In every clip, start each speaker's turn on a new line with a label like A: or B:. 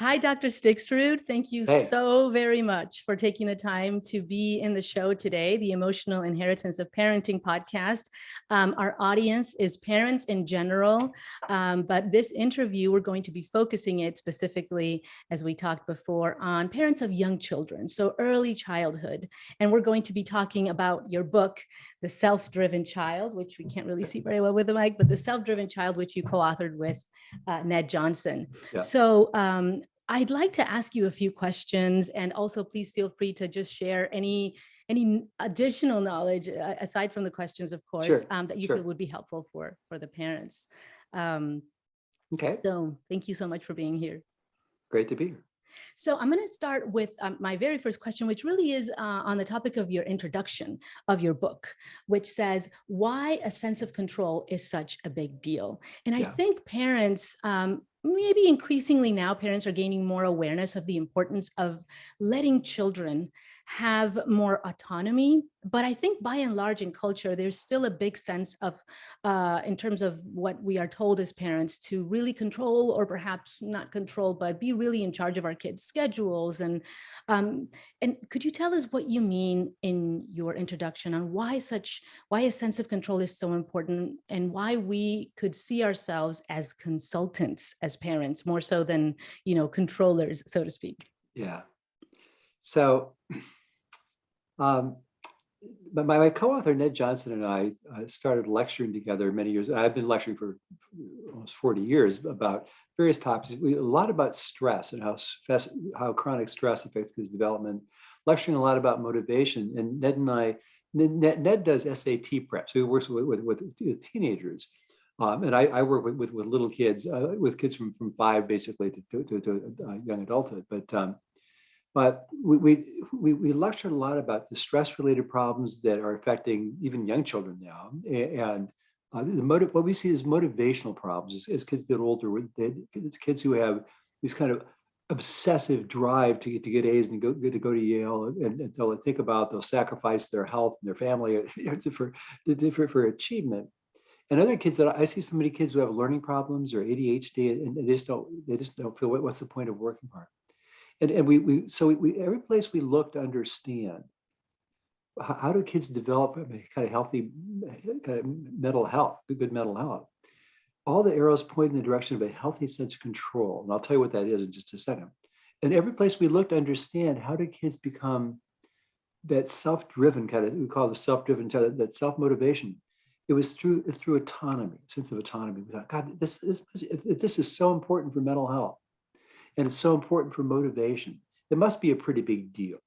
A: Hi, Dr. Stixrud. Thank you
B: Hey,
A: so very much for taking the time to be in the show today, the Emotional Inheritance of Parenting podcast. Our audience is parents in general, but this interview, we're going to be focusing it specifically, as we talked before, on parents of young children, so early childhood. And we're going to be talking about your book, The Self-Driven Child, which we can't really see very well with the mic, but The Self-Driven Child, which you co-authored with Ned Johnson.
B: yeah,
A: So I'd like to ask you a few questions, and also please feel free to just share any additional knowledge aside from the questions, of course,
B: sure,
A: that you feel
B: sure.
A: would be helpful for the parents. Um,
B: Okay,
A: so thank you so much for being here.
B: great to be here.
A: So I'm going to start with my very first question, which really is on the topic of your introduction of your book, which says why a sense of control is such a big deal. And I
B: Yeah,
A: think parents, maybe increasingly now, parents are gaining more awareness of the importance of letting children have more autonomy. But I think by and large in culture, there's still a big sense of, in terms of what we are told as parents, to really control, or perhaps not control, but be really in charge of our kids' schedules. And could you tell us what you mean in your introduction on why a sense of control is so important, and why we could see ourselves as consultants as parents more so than, controllers, so to speak?
B: yeah. So, um, but my co-author Ned Johnson and I started lecturing together many years. I've been lecturing for almost 40 years about various topics. A lot about stress and how chronic stress affects kids' development. Lecturing a lot about motivation. And Ned and I, Ned does SAT prep, so he works with teenagers. And I work with little kids, with kids from 5 basically to young adulthood. But we lectured a lot about the stress-related problems that are affecting even young children now, and what we see as motivational problems as kids get older. It's kids who have these kind of obsessive drive to get A's and go to Yale, and they'll think about they'll sacrifice their health and their family for achievement. And other kids that I see, so many kids who have learning problems or ADHD, and they just don't feel what's the point of working hard. And we every place we look to understand how do kids develop a kind of healthy kind of mental health, good mental health. All the arrows point in the direction of a healthy sense of control. And I'll tell you what that is in just a second. And every place we look to understand how do kids become that self-driven kind of, we call it the self-driven, that self-motivation. It was through autonomy, sense of autonomy. We thought, God, this is so important for mental health, and it's so important for motivation. It must be a pretty big deal.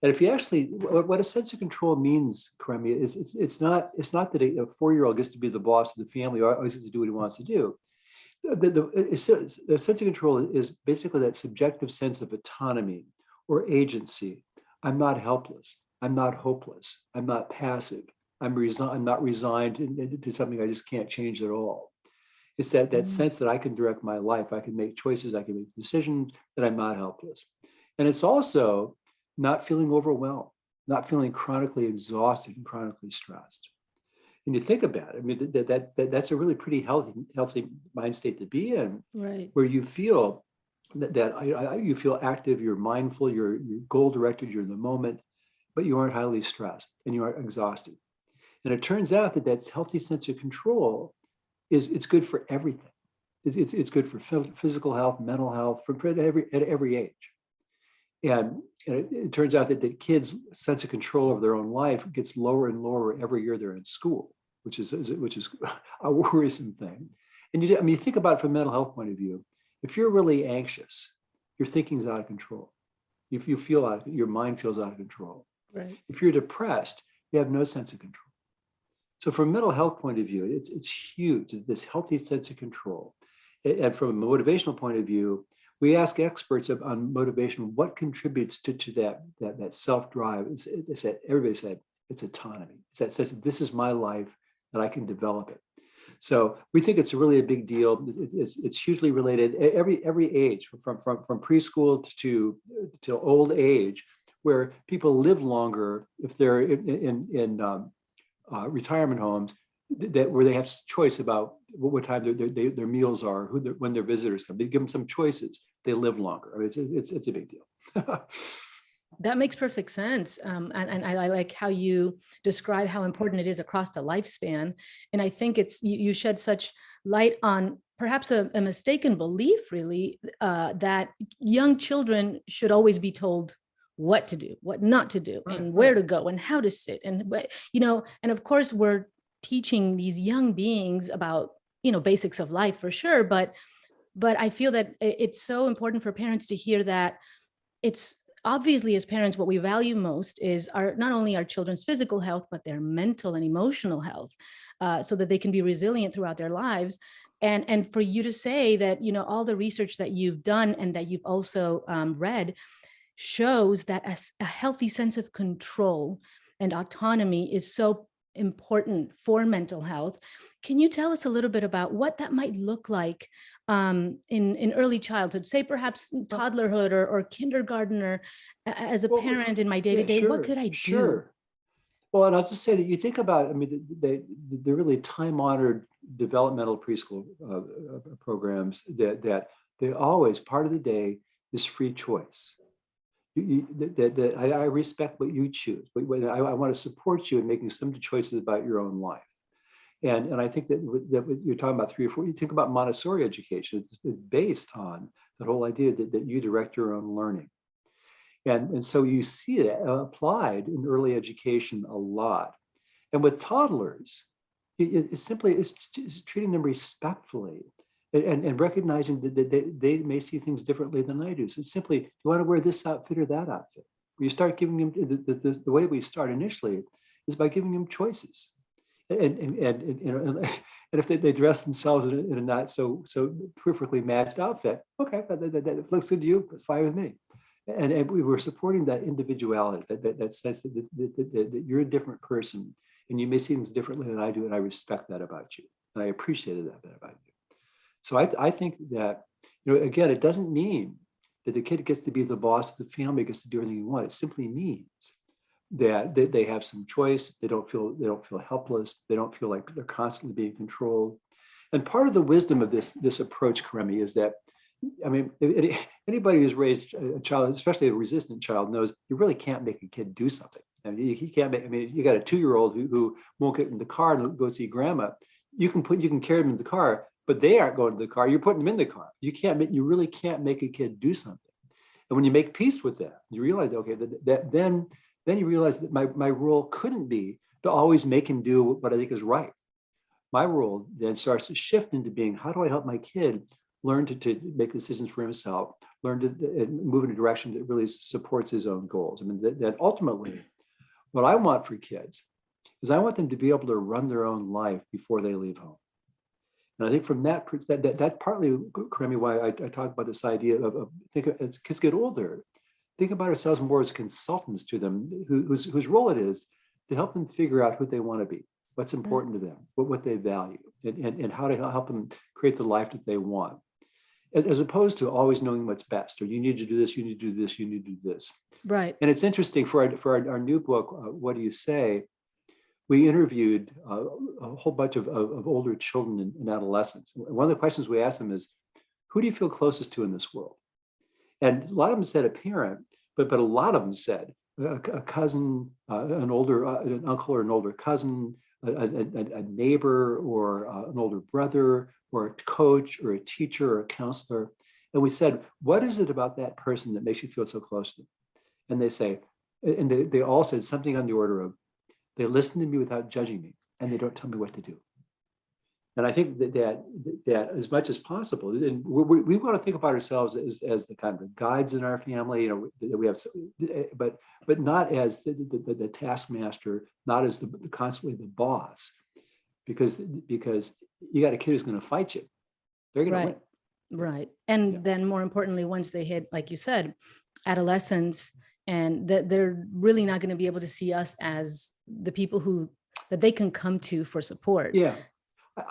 B: And if you actually, what a sense of control means, Karemi, is it's not that a 4-year-old gets to be the boss of the family or always gets to do what he wants to do. The sense of control is basically that subjective sense of autonomy or agency. I'm not helpless. I'm not hopeless. I'm not passive. I'm not resigned to something I just can't change at all. It's that sense that I can direct my life. I can make choices. I can make decisions, that I'm not helpless. And it's also not feeling overwhelmed, not feeling chronically exhausted and chronically stressed. And you think about it, I mean, that's a really pretty healthy mind state to be in,
A: Right.
B: where you feel you feel active, you're mindful, you're goal directed, you're in the moment, but you aren't highly stressed and you aren't exhausted. And it turns out that healthy sense of control it's good for everything. It's good for physical health, mental health, at every age. And it turns out that kids' sense of control over their own life gets lower and lower every year they're in school, which is a worrisome thing. And you think about it from a mental health point of view. If you're really anxious, your thinking's out of control. If you feel your mind feels out of control.
A: Right.
B: If you're depressed, you have no sense of control. So from a mental health point of view, it's huge, this healthy sense of control. And from a motivational point of view, we ask experts on motivation, what contributes to that self-drive? Everybody said it's autonomy. It's that sense of this is my life and I can develop it. So we think it's really a big deal. It's hugely related. Every age, from preschool to old age, where people live longer if they're in retirement homes, that where they have choice about what time their meals are, when their visitors come. They give them some choices. They live longer. I mean, it's a big deal.
A: That makes perfect sense. And I like how you describe how important it is across the lifespan. And I think you shed such light on perhaps a mistaken belief, really, that young children should always be told what to do, what not to do,
B: Right,
A: and
B: right.
A: where to go and how to sit. And of course, we're teaching these young beings about, basics of life for sure. But I feel that it's so important for parents to hear that it's obviously, as parents, what we value most is not only our children's physical health, but their mental and emotional health, so that they can be resilient throughout their lives. And for you to say that, all the research that you've done and that you've also read shows that a healthy sense of control and autonomy is so important for mental health. Can you tell us a little bit about what that might look like in early childhood, say perhaps toddlerhood or kindergarten, or as a
B: Well,
A: parent in my
B: yeah,
A: day-to-day, what
B: sure,
A: could I do?
B: sure. Well, and I'll just say that you think about, I mean, the really time-honored developmental preschool programs that they always, part of the day is free choice. I respect what you choose, but I want to support you in making some choices about your own life. And I think that what you're talking about 3 or 4, you think about Montessori education, it's based on the whole idea that you direct your own learning. And so you see it applied in early education a lot. And with toddlers, it's treating them respectfully and recognizing that they may see things differently than I do. So it's simply, you want to wear this outfit or that outfit? You start giving them, the way we start initially is by giving them choices. And if they dress themselves in a not so perfectly matched outfit, okay, that looks good to you, it's fine with me. And we were supporting that individuality, that sense that you're a different person and you may see things differently than I do, and I respect that about you, and I appreciated that about you. So I think that, again, it doesn't mean that the kid gets to be the boss of the family, gets to do everything you want. It simply means that they have some choice. They don't feel helpless. They don't feel like they're constantly being controlled. And part of the wisdom of this approach, Karemi, is that, I mean, anybody who's raised a child, especially a resistant child, knows you really can't make a kid do something. I mean, you can't make. I mean, you got a 2-year-old who won't get in the car and go see grandma. You can carry them in the car, but they aren't going to the car. You're putting them in the car. You really can't make a kid do something. And when you make peace with that, you realize, okay, then you realize that my role couldn't be to always make him do what I think is right. My role then starts to shift into being, how do I help my kid learn to make decisions for himself, learn to move in a direction that really supports his own goals. I mean, that ultimately, what I want for kids is I want them to be able to run their own life before they leave home. And I think from that's partly, Karemi, why I talk about this idea of think as kids get older, think about ourselves more as consultants to them, whose role it is to help them figure out who they want to be, what's important to them, what they value, and how to help them create the life that they want, as opposed to always knowing what's best, or you need to do this, you need to do this, you need to do this.
A: Right.
B: And it's interesting for our new book, What Do You Say? We interviewed a whole bunch of older children and adolescents. One of the questions we asked them is, who do you feel closest to in this world? And a lot of them said a parent, but a lot of them said a cousin, an uncle or an older cousin, a neighbor or an older brother, or a coach or a teacher or a counselor. And we said, what is it about that person that makes you feel so close to them? And they all said something on the order of, they listen to me without judging me, and they don't tell me what to do. And I think that as much as possible, and we want to think about ourselves as the kind of guides in our family, that we have, but not as the taskmaster, not as constantly the boss, because you got a kid who's going to fight you, they're going to win.
A: Right. And then more importantly, once they hit, like you said, adolescence, and that they're really not going to be able to see us as the people that they can come to for support.
B: Yeah.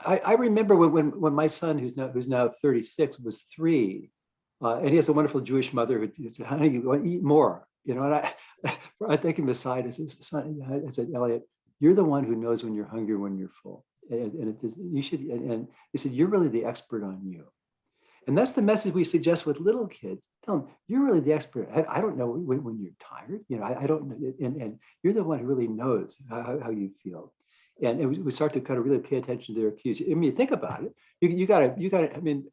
B: I remember when my son, who's now 36, was 3, and he has a wonderful Jewish mother who said, "Honey, you want to eat more?" And I take him aside and said, "Son," I said, "Elliot, you're the one who knows when you're hungry, when you're full. and it is, you should, and he said, you're really the expert on you. And that's the message we suggest with little kids. Tell them, you're really the expert. I don't know when you're tired, I don't know. And you're the one who really knows how you feel. And we start to kind of really pay attention to their cues. I mean, think about it. You gotta, I mean,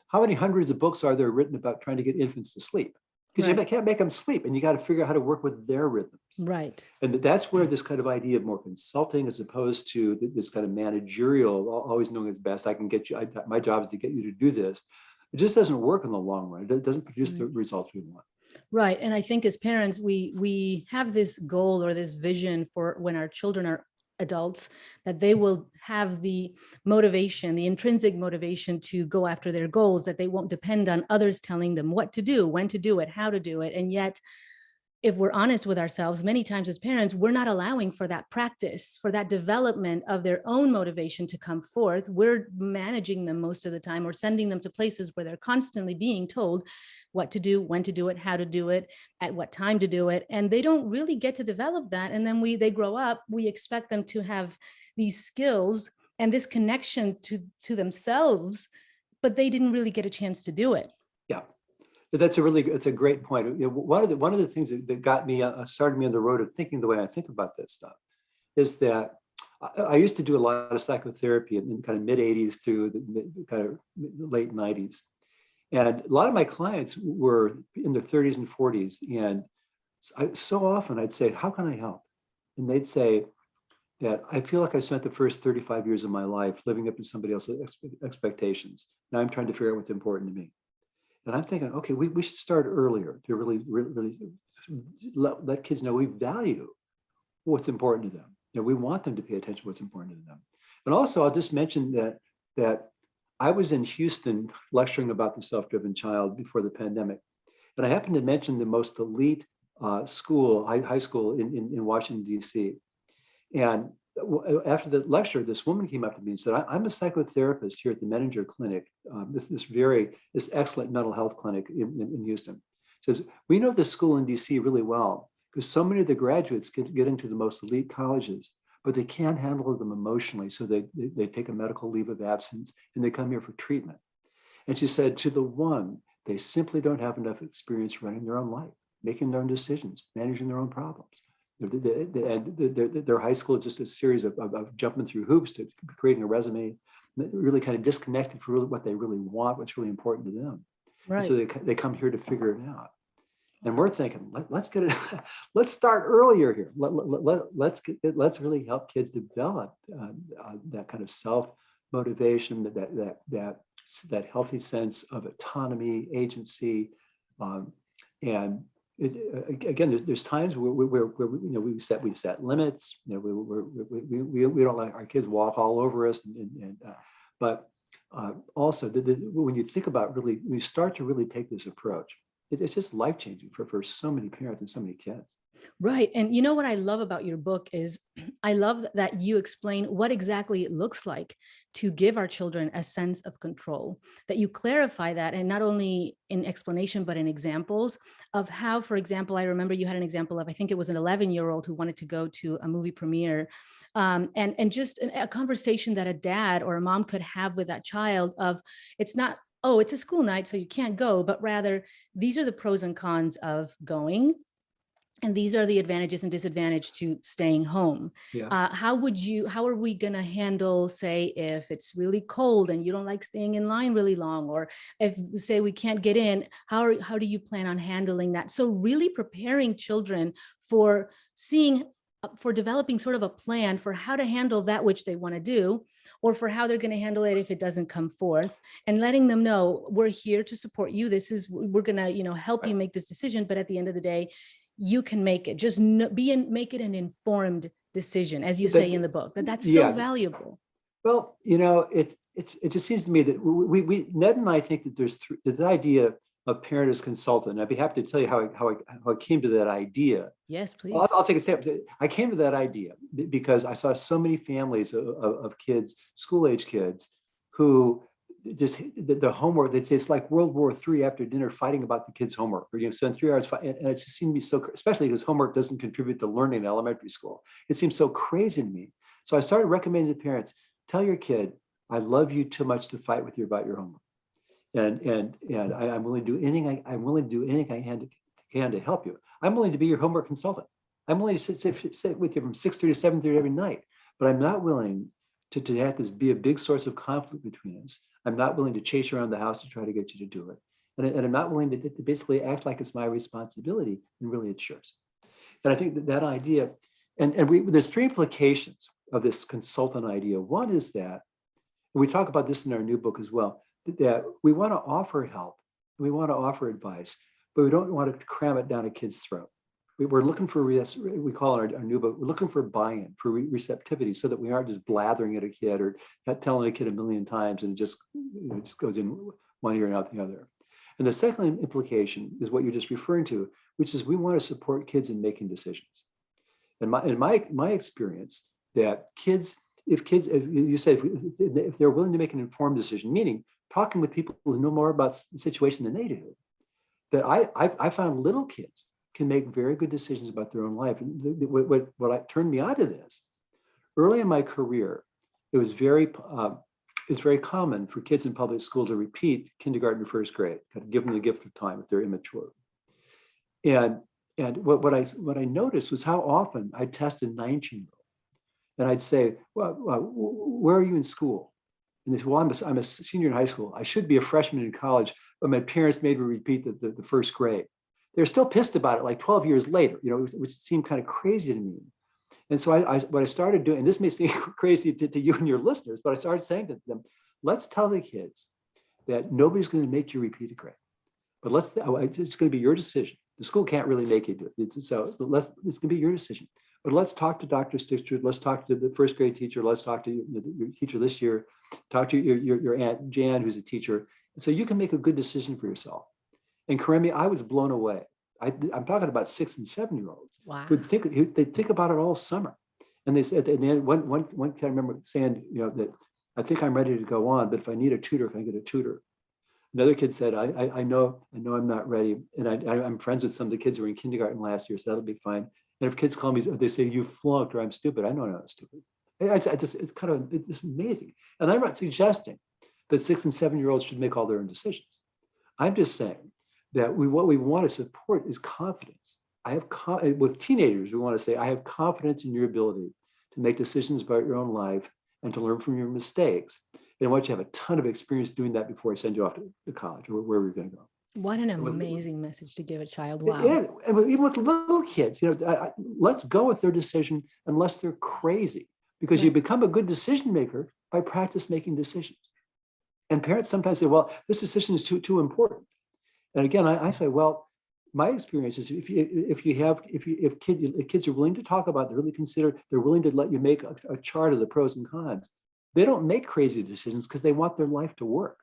B: how many hundreds of books are there written about trying to get infants to sleep? Because you can't make them sleep, and you got to figure out how to work with their rhythms.
A: Right.
B: And that's where this kind of idea of more consulting, as opposed to this kind of managerial, always knowing it's best. I can get you. My job is to get you to do this. It just doesn't work in the long run. It doesn't produce the results we want.
A: Right. And I think as parents, we have this goal or this vision for when our children are adults, that they will have the motivation, the intrinsic motivation to go after their goals, that they won't depend on others telling them what to do, when to do it, how to do it. And yet, if we're honest with ourselves, many times as parents, we're not allowing for that practice, for that development of their own motivation to come forth. We're managing them most of the time, or sending them to places where they're constantly being told what to do, when to do it, how to do it, at what time to do it. And they don't really get to develop that. And then they grow up, we expect them to have these skills and this connection to themselves, but they didn't really get a chance to do it.
B: Yeah. It's a great point. One of the things that got me, started me on the road of thinking the way I think about this stuff is that I used to do a lot of psychotherapy in kind of mid 80s through the kind of late 90s. And a lot of my clients were in their 30s and 40s. And so often I'd say, how can I help? And they'd say that I feel like I spent the first 35 years of my life living up to somebody else's expectations. Now I'm trying to figure out what's important to me. And I'm thinking, okay, we should start earlier to really let kids know we value what's important to them. We want them to pay attention to what's important to them. And also, I'll just mention that I was in Houston lecturing about the self-driven child before the pandemic. And I happened to mention the most elite school, high school in Washington, D.C. And after the lecture, this woman came up to me and said, I'm a psychotherapist here at the Menninger Clinic, this excellent mental health clinic in Houston. Says, we know this school in DC really well because so many of the graduates get into the most elite colleges, but they can't handle them emotionally. So they take a medical leave of absence and they come here for treatment. And she said, to the one, they simply don't have enough experience running their own life, making their own decisions, managing their own problems. Their high school is just a series of jumping through hoops to creating a resume, really kind of disconnected from really what they really want, what's really important to them. Right. So they come here to figure it out. And we're thinking, let's start earlier here. Let's really help kids develop that kind of self-motivation, that healthy sense of autonomy, agency, and again, there's times where we set limits. We don't let our kids walk all over us, but also when you think about when you start to really take this approach, it's just life changing for so many parents and so many kids.
A: Right. And you know what I love about your book is I love that you explain what exactly it looks like to give our children a sense of control, that you clarify that, and not only in explanation, but in examples of how, for example, I remember you had an example of, I think it was an 11-year-old who wanted to go to a movie premiere. And just a conversation that a dad or a mom could have with that child of, it's not, oh, it's a school night, so you can't go, but rather these are the pros and cons of going. And these are the advantages and disadvantages to staying home. Yeah. How are we going to handle, say, if it's really cold and you don't like staying in line really long, or if, say, we can't get in, how do you plan on handling that? So really preparing children for developing sort of a plan for how to handle that which they want to do, or for how they're going to handle it if it doesn't come forth, and letting them know we're here to support you. We're going to, help you make this decision. But at the end of the day, you can make it. Just make it an informed decision, as you say in the book. That's so valuable.
B: Well, it just seems to me that we Ned and I think that there's the idea of parent as consultant. I'd be happy to tell you how I came to that idea.
A: Yes, please.
B: I'll take a step. I came to that idea because I saw so many families of kids, school-age kids, who just the homework, they'd say it's like World War III after dinner fighting about the kids' homework, or spend 3 hours fighting. And it just seemed to be so, especially because homework doesn't contribute to learning in elementary school. It seems so crazy to me. So I started recommending to parents, tell your kid, I love you too much to fight with you about your homework. I'm willing to do anything. I'm willing to do anything I can to help you. I'm willing to be your homework consultant. I'm willing to sit with you from 6:30 to 7:30 every night. But I'm not willing to have this be a big source of conflict between us. I'm not willing to chase you around the house to try to get you to do it. And I'm not willing to basically act like it's my responsibility, and really it's yours. And I think that idea, there's three implications of this consultant idea. One is that, and we talk about this in our new book as well, that we want to offer help, we want to offer advice, but we don't want to cram it down a kid's throat. We're looking for, we call it our new book, we're looking for buy-in, for receptivity, so that we aren't just blathering at a kid or telling a kid a million times and it just, just goes in one ear and out the other. And the second implication is what you're just referring to, which is we want to support kids in making decisions. And my experience, that if they're willing to make an informed decision, meaning talking with people who know more about the situation than they do, that I found little kids can make very good decisions about their own life. And what turned me on to this, early in my career, it was very common for kids in public school to repeat kindergarten to first grade, kind of give them the gift of time if they're immature. And what I noticed was how often I'd test a 19-year-old, and I'd say, well, where are you in school? And they said, well, I'm a senior in high school. I should be a freshman in college, but my parents made me repeat the first grade. They're still pissed about it like 12 years later, which seemed kind of crazy to me. And so what I started doing, and this may seem crazy to you and your listeners, but I started saying to them, let's tell the kids that nobody's going to make you repeat a grade, but it's going to be your decision. The school can't really make you do it. It's going to be your decision. But let's talk to Dr. Stixrud. Let's talk to the first grade teacher. Let's talk to your teacher this year. Talk to your Aunt Jan, who's a teacher. And so you can make a good decision for yourself. And Karemi, I was blown away. I'm talking about 6 and 7-year-olds.
A: Wow.
B: They think about it all summer. And they said, and then one kid I remember saying, that I think I'm ready to go on, but if I need a tutor, can I get a tutor? Another kid said, I know I'm not ready. And I'm friends with some of the kids who were in kindergarten last year, so that'll be fine. And if kids call me, they say, you flunked or I'm stupid. I know I'm not stupid. It's amazing. And I'm not suggesting that 6 and 7-year-olds should make all their own decisions. I'm just saying that what we want to support is confidence. With teenagers, we want to say, I have confidence in your ability to make decisions about your own life and to learn from your mistakes. And I want you to have a ton of experience doing that before I send you off to college or wherever you're going to go.
A: What an amazing message to give a child. Wow.
B: Yeah, and even with little kids, let's go with their decision unless they're crazy, because you become a good decision maker by practice making decisions. And parents sometimes say, well, this decision is too important. And again, I say, well, my experience is if kids are willing to talk about, they're willing to let you make a chart of the pros and cons. They don't make crazy decisions because they want their life to work.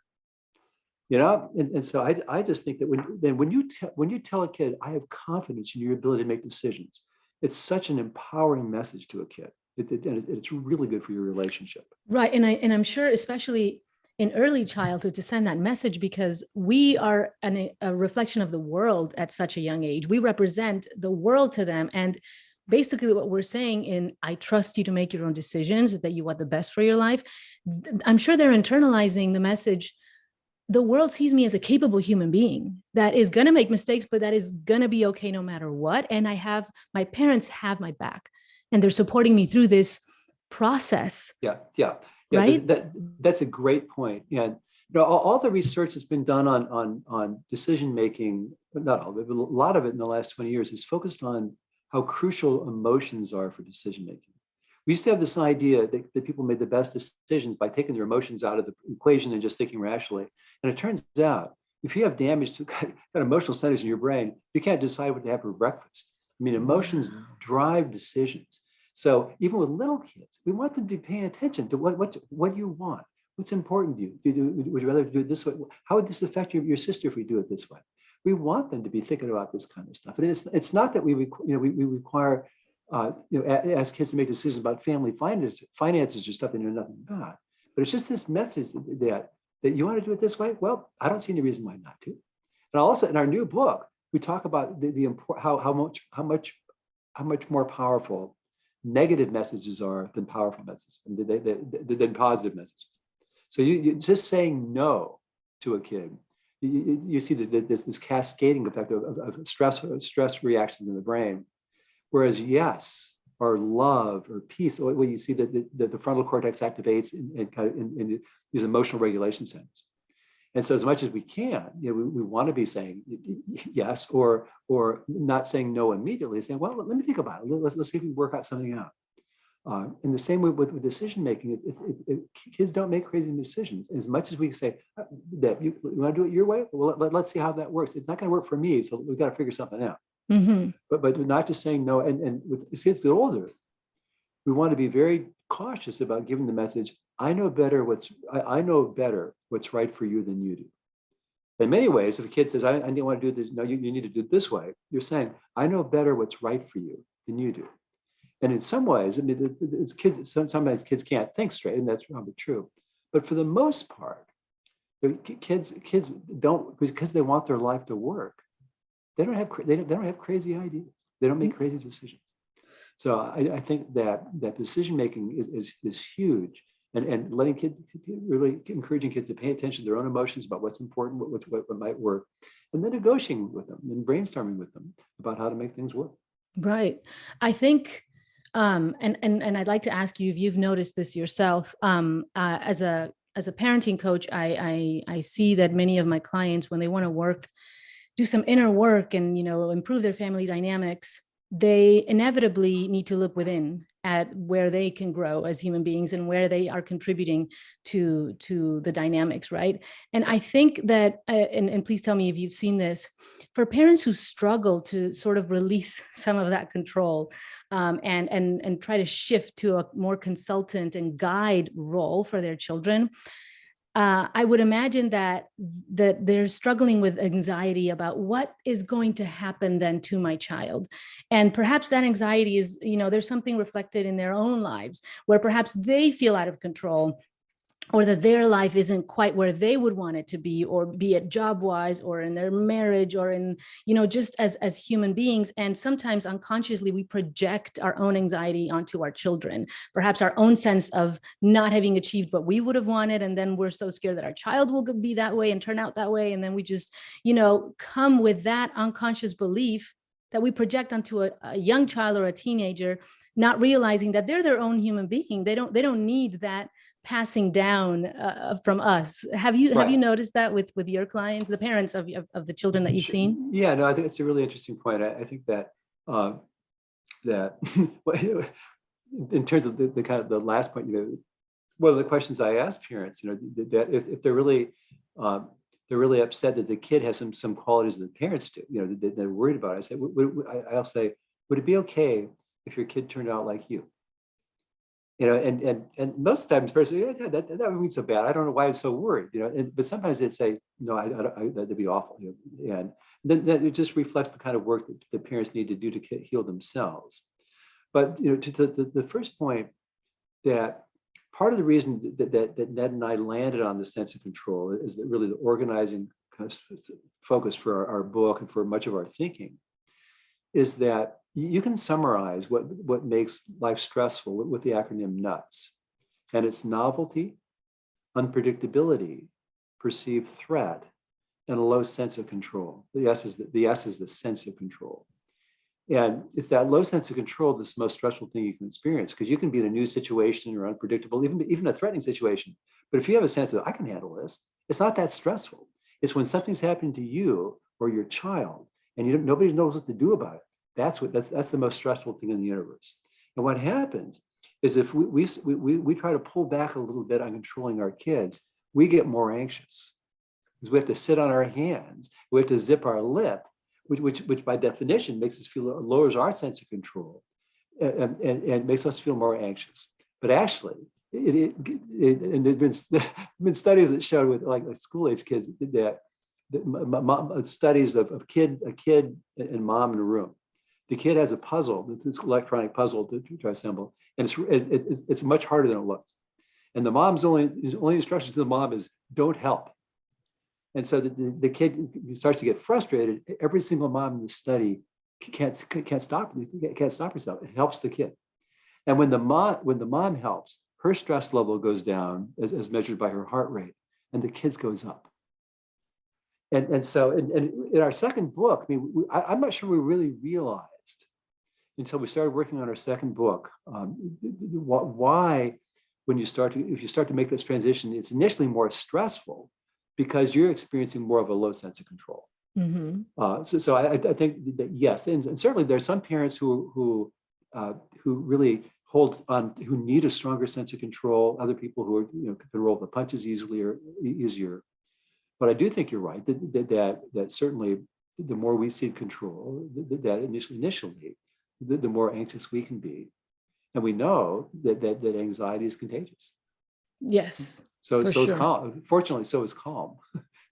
B: And so I just think that when you tell a kid, I have confidence in your ability to make decisions, it's such an empowering message to a kid. It's really good for your relationship.
A: Right. And I'm sure, especially in early childhood, to send that message, because we are a reflection of the world at such a young age. We represent the world to them. And basically what we're saying in, I trust you to make your own decisions, that you want the best for your life. I'm sure they're internalizing the message. The world sees me as a capable human being that is going to make mistakes, but that is going to be okay no matter what. And my parents have my back and they're supporting me through this process.
B: Yeah. Right? That's a great point. And all the research that's been done on decision making, not all, but a lot of it in the last 20 years is focused on how crucial emotions are for decision making. We used to have this idea that people made the best decisions by taking their emotions out of the equation and just thinking rationally. And it turns out, if you have damage to kind of emotional centers in your brain, you can't decide what to have for breakfast. I mean, emotions drive decisions. So even with little kids, we want them to be paying attention to what do you want? What's important to you? Would you rather do it this way? How would this affect your sister if we do it this way? We want them to be thinking about this kind of stuff. And it's not that we require as kids to make decisions about family finances or stuff they know nothing about. But it's just this message that you want to do it this way. Well, I don't see any reason why not to. And also in our new book, we talk about how much more powerful negative messages are than powerful messages, and than positive messages. So you just saying no to a kid, you see this cascading effect of stress reactions in the brain. Whereas yes, or love, or peace, when you see that the frontal cortex activates in these emotional regulation centers. And so as much as we can, we want to be saying yes, or not saying no immediately, saying, well, let me think about it. Let's see if we can work out something out. In the same way with decision making, kids don't make crazy decisions. As much as we say that you want to do it your way, well, let's see how that works. It's not going to work for me, so we've got to figure something out. Mm-hmm. But not just saying no. And with as kids get older, we want to be very cautious about giving the message, I know better what's right for you than you do. In many ways, if a kid says, I didn't want to do this, no, you need to do it this way, you're saying, I know better what's right for you than you do. And in some ways, I mean, it's kids, sometimes kids can't think straight, and that's probably true. But for the most part, kids don't, because they want their life to work, they don't have crazy ideas. They don't make crazy decisions. So I think that decision making is huge, and letting kids, really encouraging kids to pay attention to their own emotions about what's important, what might work, and then negotiating with them and brainstorming with them about how to make things work.
A: Right. I think, and I'd like to ask you if you've noticed this yourself. As a parenting coach, I see that many of my clients, when they want to do some inner work and improve their family dynamics, they inevitably need to look within at where they can grow as human beings and where they are contributing to the dynamics, right? And I think that, and please tell me if you've seen this, for parents who struggle to sort of release some of that control, and try to shift to a more consultant and guide role for their children, I would imagine that they're struggling with anxiety about what is going to happen then to my child. And perhaps that anxiety is, there's something reflected in their own lives where perhaps they feel out of control, or that their life isn't quite where they would want it to be, or be it job-wise, or in their marriage, or in, just as human beings. And sometimes unconsciously we project our own anxiety onto our children, perhaps our own sense of not having achieved what we would have wanted. And then we're so scared that our child will be that way and turn out that way. And then we just, come with that unconscious belief that we project onto a young child or a teenager, not realizing that they're their own human being. They don't need that passing down from us. Have you noticed that with your clients, the parents of the children that you've seen?
B: Yeah, no, I think it's a really interesting point. I think that that in terms of the kind of the last point, one of the questions I ask parents, that if they're really upset that the kid has some qualities that the parents do, that they're worried about. I say, I'll say, would it be okay if your kid turned out like you? And most times the person, yeah, that wouldn't be so bad. I don't know why I'm so worried, but sometimes they'd say, no, that'd be awful. And then it just reflects the kind of work that the parents need to do to heal themselves. But, to the first point, that part of the reason that Ned and I landed on the sense of control is that really the organizing kind of focus for our book and for much of our thinking is that you can summarize what makes life stressful with the acronym NUTS. And it's novelty, unpredictability, perceived threat, and a low sense of control. The S is the sense of control. And it's that low sense of control that's the most stressful thing you can experience, because you can be in a new situation or unpredictable, even a threatening situation. But if you have a sense that I can handle this, it's not that stressful. It's when something's happening to you or your child and nobody knows what to do about it. That's the most stressful thing in the universe. And what happens is if we try to pull back a little bit on controlling our kids, we get more anxious because we have to sit on our hands. We have to zip our lip, which by definition makes us lowers our sense of control and makes us feel more anxious. But actually, and there's been studies that showed with like school age kids that studies of a kid and mom in a room. The kid has a puzzle, this electronic puzzle to assemble, and it's much harder than it looks. And the mom's only instruction to the mom is don't help. And so the kid starts to get frustrated. Every single mom in the study can't stop herself. It helps the kid. And when the mom helps, her stress level goes down as measured by her heart rate, and the kids goes up. And so in our second book, I mean, I'm not sure we really realized until we started working on our second book, why if you start to make this transition, it's initially more stressful because you're experiencing more of a low sense of control.
A: Mm-hmm.
B: So I think that yes, and certainly there's some parents who really hold on, who need a stronger sense of control. Other people who are, can roll the punches easier. But I do think you're right that certainly the more we cede control, that initially, the more anxious we can be, and we know that anxiety is contagious.
A: Yes,
B: So
A: for
B: is
A: sure.
B: calm. Fortunately, so is calm,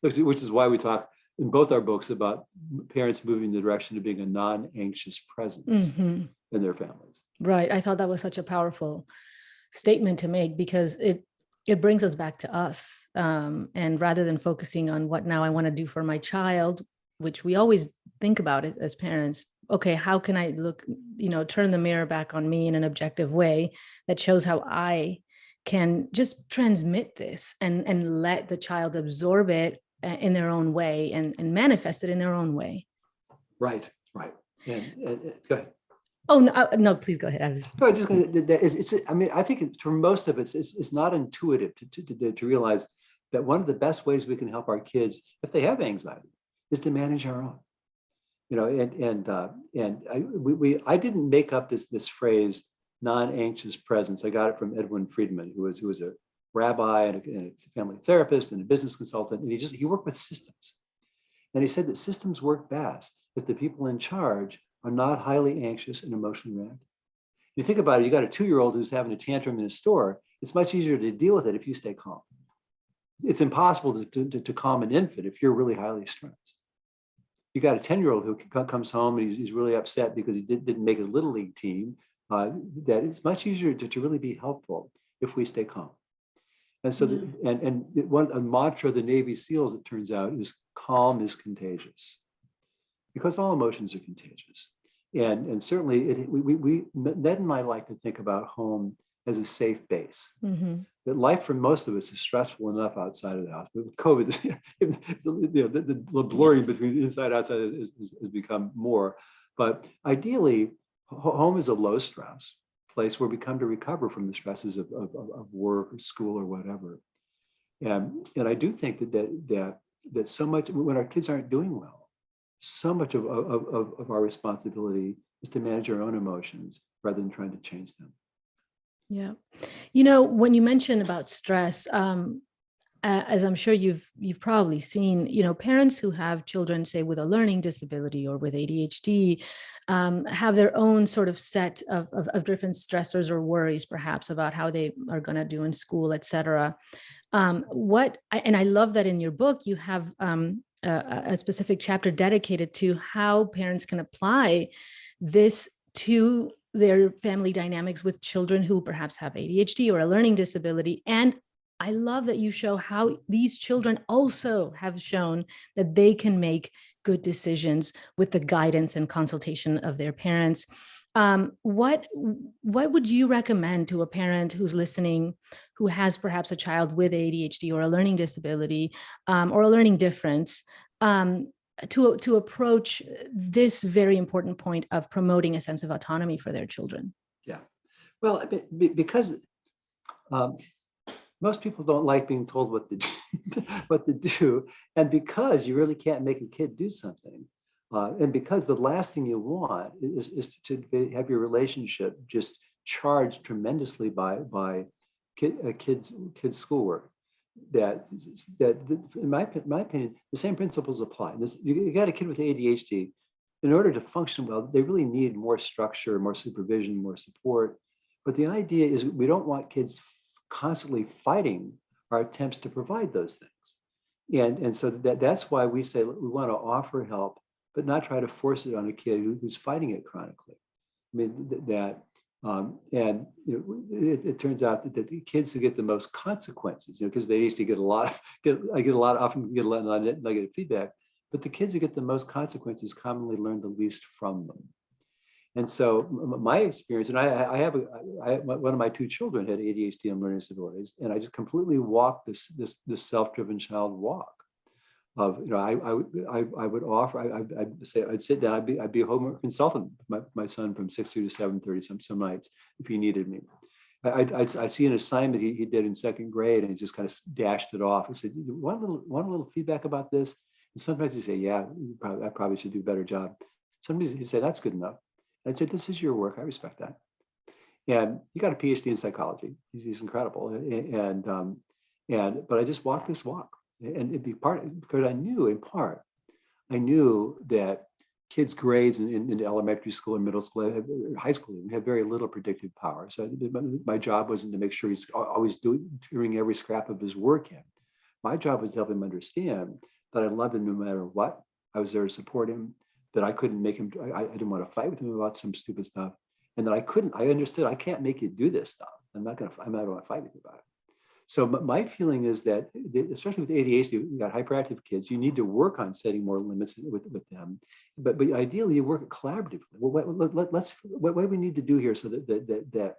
B: which is why we talk in both our books about parents moving in the direction of being a non-anxious presence
A: Mm-hmm.
B: in their families.
A: Right. I thought that was such a powerful statement to make because it brings us back to us. And rather than focusing on what now I want to do for my child, which we always think about it as parents, okay, how can I turn the mirror back on me in an objective way that shows how I can just transmit this and let the child absorb it in their own way and manifest it in their own way.
B: Right. And go ahead.
A: Oh, no, please go ahead.
B: No, just I mean, I think for most of it, it's not intuitive to realize that one of the best ways we can help our kids, if they have anxiety, is to manage our own. I didn't make up this phrase non-anxious presence. I got it from Edwin Friedman, who was a rabbi and a family therapist and a business consultant, and he worked with systems. And he said that systems work best if the people in charge are not highly anxious and emotionally reactive. You think about it, you got a 2-year-old who's having a tantrum in a store. It's much easier to deal with it if you stay calm. It's impossible to calm an infant if you're really highly stressed. You got a 10-year-old who comes home and he's really upset because he didn't make his little league team. That it's much easier to really be helpful if we stay calm. And so, a mantra of the Navy SEALs, it turns out, is calm is contagious, because all emotions are contagious. And certainly, Ned and I like to think about home as a safe base.
A: Mm-hmm.
B: That life for most of us is stressful enough outside of the house. But with COVID, the blurring between inside and outside has become more. But ideally, home is a low stress place where we come to recover from the stresses of work or school or whatever. And I do think that so much, when our kids aren't doing well, so much of our responsibility is to manage our own emotions rather than trying to change them.
A: Yeah. When you mentioned about stress, as I'm sure you've probably seen, parents who have children, say, with a learning disability or with ADHD, have their own sort of set of different stressors or worries, perhaps, about how they are going to do in school, et cetera. And I love that in your book, you have a specific chapter dedicated to how parents can apply this to their family dynamics with children who perhaps have ADHD or a learning disability. And I love that you show how these children also have shown that they can make good decisions with the guidance and consultation of their parents. What would you recommend to a parent who's listening, who has perhaps a child with ADHD or a learning disability or a learning difference, to approach this very important point of promoting a sense of autonomy for their children?
B: Yeah, well, because most people don't like being told what to do, and because you really can't make a kid do something, and because the last thing you want is to have your relationship just charged tremendously by kids' schoolwork. That in my opinion, the same principles apply. You got a kid with ADHD. In order to function well, they really need more structure, more supervision, more support. But the idea is we don't want kids constantly fighting our attempts to provide those things. And so that's why we say we want to offer help, but not try to force it on a kid who's fighting it chronically. I mean, it turns out that the kids who get the most consequences, because they used to often get a lot of negative feedback, but the kids who get the most consequences commonly learn the least from them. And so my experience, and one of my two children had ADHD and learning disabilities, and I just completely walked this self-driven child walk of, I would offer, I'd say, I'd sit down, I'd be a homework consultant with my son from 6:30 to 7:30 some nights if he needed me. I'd see an assignment he did in second grade, and he just kind of dashed it off. I said, want a little feedback about this? And sometimes he'd say, yeah, I probably should do a better job. Sometimes he'd say, that's good enough. And I'd say, this is your work. I respect that. And he got a PhD in psychology. He's incredible. But I just walked this walk, and it'd be because I knew that kids' grades in elementary school and middle school, high school, have very little predictive power. So my job wasn't to make sure he's always doing every scrap of his work in. My job was to help him understand that I loved him no matter what. I was there to support him, that I couldn't make him, I didn't want to fight with him about some stupid stuff. And that I understood I can't make you do this stuff. I'm not going to fight with you about it. So my feeling is that, especially with ADHD, you got hyperactive kids, you need to work on setting more limits with them. But ideally, you work collaboratively. What do we need to do here so that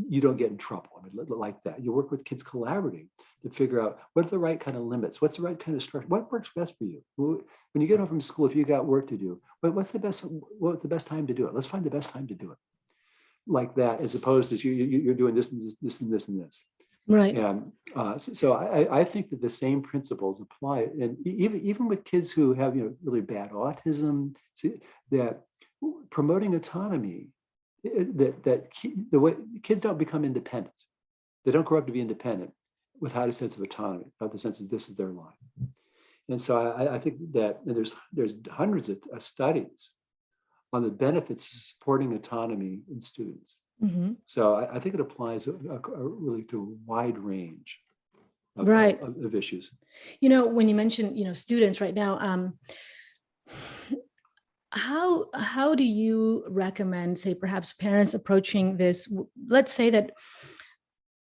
B: you don't get in trouble? I mean, like that. You work with kids collaborating to figure out what are the right kind of limits, what's the right kind of structure, what works best for you. When you get home from school, if you got work to do, what's the best time to do it? Let's find the best time to do it. Like that, as opposed to you're doing this and this and this and this.
A: Right.
B: And so I think that the same principles apply, and even with kids who have really bad autism, that promoting autonomy, the way kids don't become independent, they don't grow up to be independent without a sense of autonomy, without the sense that this is their life. And so I think that there's hundreds of studies on the benefits of supporting autonomy in students.
A: Mm-hmm.
B: So I think it applies really to a wide range of,
A: Right.
B: of issues.
A: When you mention, students right now, how do you recommend, say, perhaps parents approaching this? Let's say that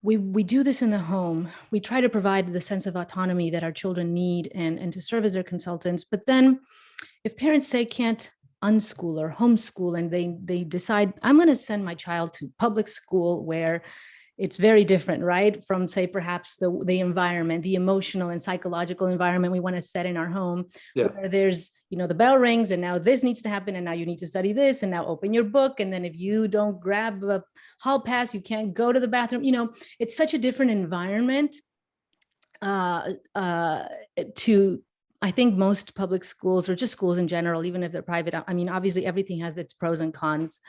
A: we do this in the home. We try to provide the sense of autonomy that our children need and to serve as their consultants. But then if parents say can't unschool or homeschool, and they decide, I'm going to send my child to public school where it's very different, right? From, say, perhaps the environment, the emotional and psychological environment we want to set in our home, where there's, the bell rings and now this needs to happen and now you need to study this and now open your book. And then if you don't grab a hall pass, you can't go to the bathroom. It's such a different environment to, I think, most public schools, or just schools in general, even if they're private. I mean, obviously everything has its pros and cons,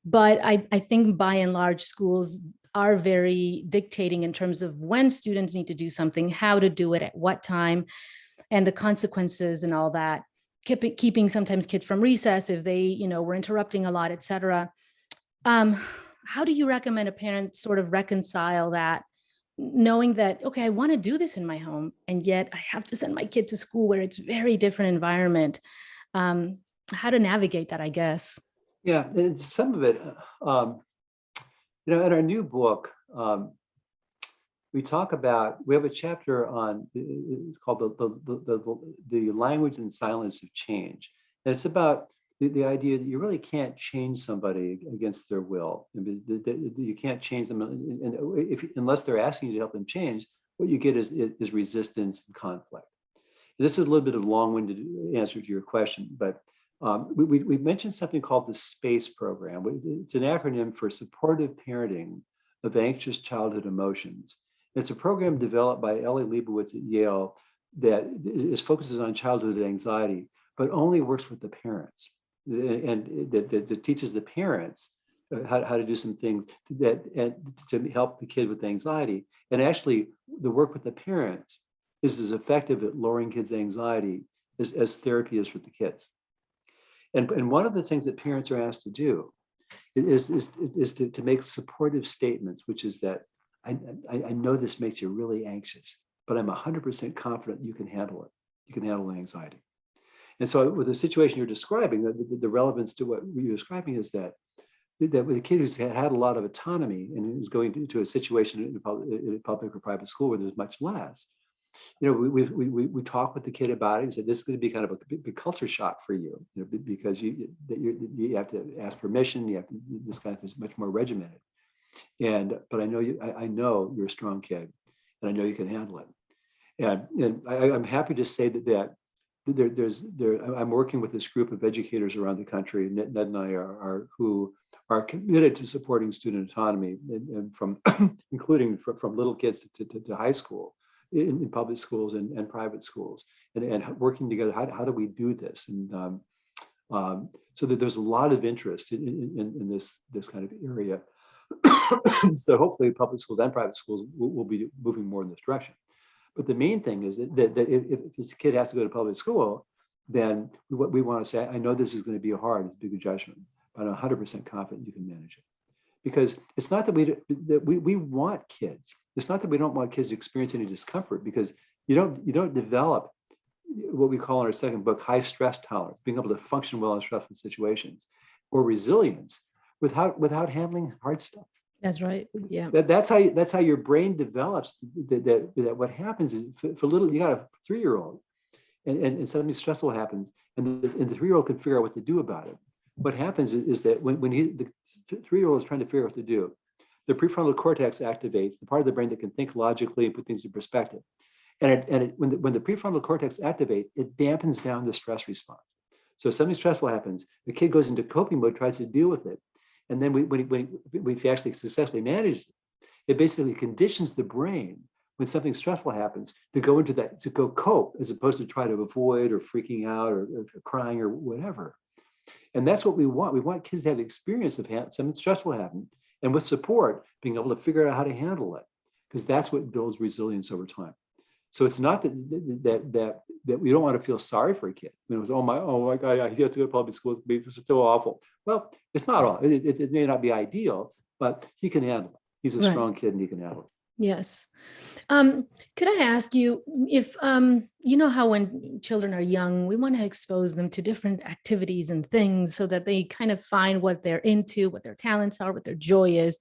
A: but I think by and large schools are very dictating in terms of when students need to do something, how to do it, at what time, and the consequences and all that, keeping sometimes kids from recess if they, were interrupting a lot, et cetera. How do you recommend a parent sort of reconcile that, knowing that, okay, I want to do this in my home, and yet I have to send my kid to school where it's very different environment? How to navigate that, I guess.
B: Yeah, and some of it, in our new book, we have a chapter on, it's called the language and silence of change. And it's about the idea that you really can't change somebody against their will. You can't change them, unless they're asking you to help them change. What you get is resistance and conflict. This is a little bit of a long-winded answer to your question, but we mentioned something called the SPACE program. It's an acronym for Supportive Parenting of Anxious Childhood Emotions. It's a program developed by Ellie Leibovitz at Yale that focuses on childhood anxiety, but only works with the parents, and that teaches the parents how to do some things to help the kid with anxiety. And actually, the work with the parents is as effective at lowering kids' anxiety as therapy is for the kids. And one of the things that parents are asked to do is to make supportive statements, which is that I know this makes you really anxious, but I'm 100% confident you can handle it. You can handle the anxiety. And so with the situation you're describing, the relevance to what you're describing is that with a kid who's had a lot of autonomy and is going to a situation in a public or private school where there's much less, we talk with the kid about it and said, this is going to be kind of a big culture shock for you, because you have to ask permission. You have to, this kind of is much more regimented. But I know I know you're a strong kid, and I know you can handle it. And I'm happy to say that I'm working with this group of educators around the country. Ned and I who are committed to supporting student autonomy, and from including from little kids to high school, in public schools and private schools, and working together. How do we do this? And so that there's a lot of interest in this kind of area. So hopefully public schools and private schools will be moving more in this direction. But the main thing is that if this kid has to go to public school, then what we want to say, I know this is going to be hard, it's a big judgment, but I'm 100% confident you can manage it. Because it's not that we want kids. It's not that we don't want kids to experience any discomfort, because you don't develop what we call in our second book high stress tolerance, being able to function well in stressful situations, or resilience without handling hard stuff.
A: That's right. Yeah.
B: That's how your brain develops. That what happens is, for little, you got a 3-year-old, and something stressful happens, and the 3-year-old can figure out what to do about it. What happens is that when the 3-year-old is trying to figure out what to do, the prefrontal cortex activates, the part of the brain that can think logically and put things in perspective. And when the prefrontal cortex activates, it dampens down the stress response. So something stressful happens, the kid goes into coping mode, tries to deal with it. And then when we actually successfully manage it, it basically conditions the brain when something stressful happens to go into that, to go cope, as opposed to try to avoid or freaking out or crying or whatever. And that's what we want. We want kids to have the experience of something stressful happen, and with support, being able to figure out how to handle it, because that's what builds resilience over time. So it's not that we don't want to feel sorry for a kid. It was, oh my God, he has to go to public school. It's so awful. Well, it's not all. It may not be ideal, but he can handle it. He's a strong kid, and he can handle it.
A: Yes. Could I ask you if, you know how when children are young, we want to expose them to different activities and things so that they kind of find what they're into, what their talents are, what their joy is.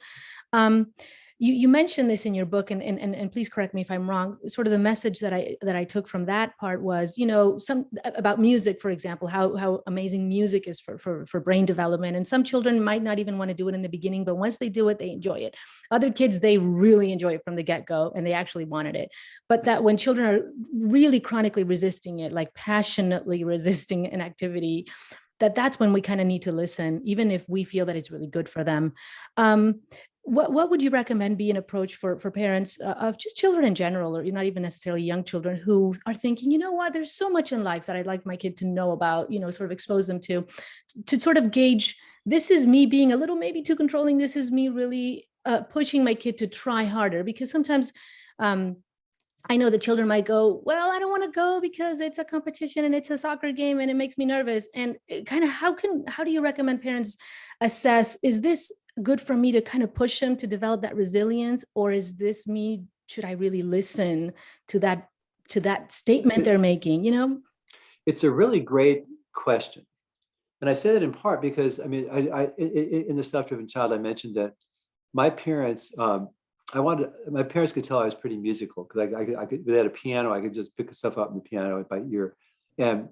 A: You mentioned this in your book, and please correct me if I'm wrong. Sort of the message that I took from that part was, some about music, for example, how amazing music is for brain development. And some children might not even want to do it in the beginning, but once they do it, they enjoy it. Other kids, they really enjoy it from the get-go, and they actually wanted it. But that when children are really chronically resisting it, like passionately resisting an activity, that's when we kind of need to listen, even if we feel that it's really good for them. What would you recommend be an approach for parents of just children in general, or not even necessarily young children, who are thinking, you know what, there's so much in life that I'd like my kid to know about, sort of expose them to sort of gauge, this is me being a little maybe too controlling, this is me really pushing my kid to try harder? Because sometimes I know the children might go, well, I don't want to go because it's a competition and it's a soccer game and it makes me nervous. And kind of how do you recommend parents assess, is this good for me to kind of push them to develop that resilience, or is this me, should I really listen to that statement they're making?
B: It's a really great question. And I say that in part because, I in the Self-Driven Child, I mentioned that my parents, my parents could tell I was pretty musical, because I could, they had a piano, I could just pick stuff up in the piano by ear. And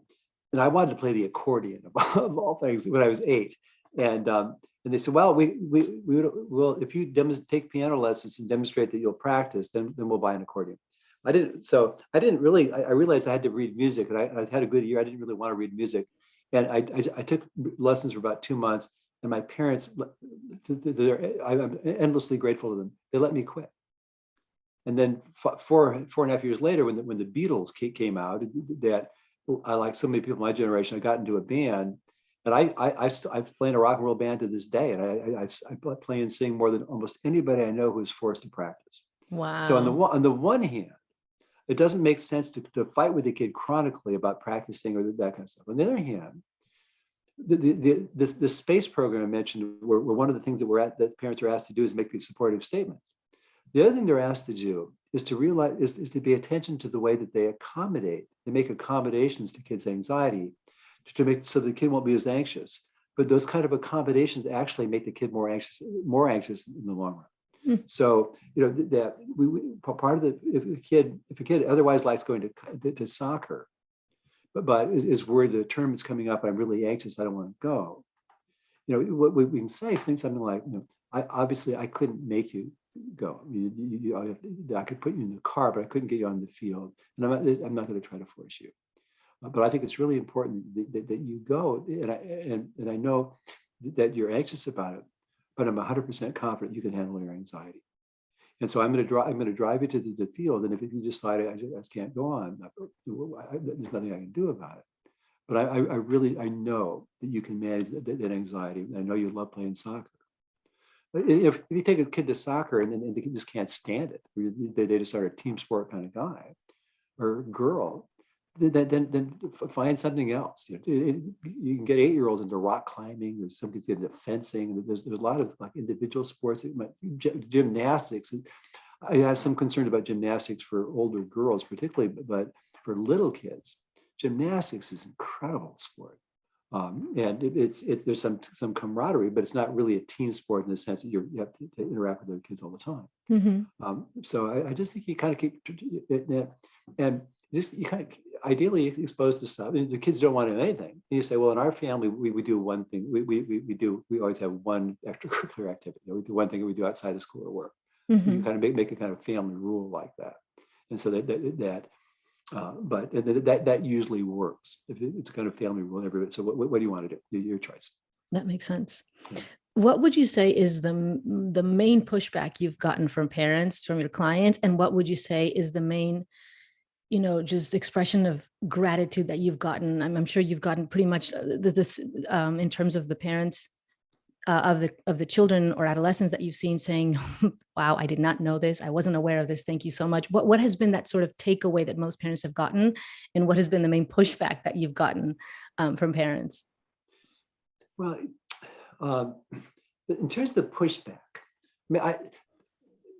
B: I wanted to play the accordion of all things when I was 8. And they said, well, we'll if you take piano lessons and demonstrate that you'll practice, then we'll buy an accordion. I realized I had to read music, and I had a good year. I didn't really want to read music. And I took lessons for about 2 months, and my parents, I'm endlessly grateful to them. They let me quit. And then 4.5 years later, when the Beatles came out, that I, like so many people in my generation, I got into a band. And I play in a rock and roll band to this day, and I play and sing more than almost anybody I know who's forced to practice.
A: Wow.
B: So on the one hand, it doesn't make sense to fight with a kid chronically about practicing or that kind of stuff. On the other hand, the space program I mentioned, where one of the things that parents are asked to do is make these supportive statements. The other thing they're asked to do is to realize is to pay attention to the way that they make accommodations to kids' anxiety, to make so the kid won't be as anxious. But those kind of accommodations actually make the kid more anxious in the long run.
A: Mm.
B: So, that part of if a kid otherwise likes going to soccer, but is worried the term is coming up, I'm really anxious, I don't want to go. What we can say is things something like, I couldn't make you go. I could put you in the car, but I couldn't get you on the field, and I'm not going to try to force you. But I think it's really important that you go, and I know that you're anxious about it, but I'm 100% confident you can handle your anxiety. And so I'm going to drive you to the field, and if you decide I just can't go on, there's nothing I can do about it. But I know that you can manage that anxiety. I know you love playing soccer. But if you take a kid to soccer and they just can't stand it, they just are a team sport kind of guy or girl, then find something else. You can get 8-year-olds into rock climbing. There's some kids into fencing. There's a lot of like individual sports, gymnastics. I have some concern about gymnastics for older girls, particularly, but for little kids, gymnastics is an incredible sport. And there's some camaraderie, but it's not really a team sport in the sense that you have to interact with other kids all the time.
A: Mm-hmm.
B: So I just think you kind of keep it, and just you kind of ideally exposed to stuff. The kids don't want to do anything. And you say, well, in our family, we do one thing. We always have one extracurricular activity. We do one thing that we do outside of school or work.
A: Mm-hmm.
B: You kind of make a kind of family rule like that. And so but that usually works. If it's a kind of family rule, everybody. So what do you want to do? Your choice.
A: That makes sense.
B: Yeah.
A: What would you say is the main pushback you've gotten from parents, from your clients, and what would you say is the main, just expression of gratitude that you've gotten? I'm sure you've gotten pretty much this in terms of the parents of the children or adolescents that you've seen saying, wow, I did not know this. I wasn't aware of this. Thank you so much. What has been that sort of takeaway that most parents have gotten? And what has been the main pushback that you've gotten from parents?
B: Well, in terms of the pushback,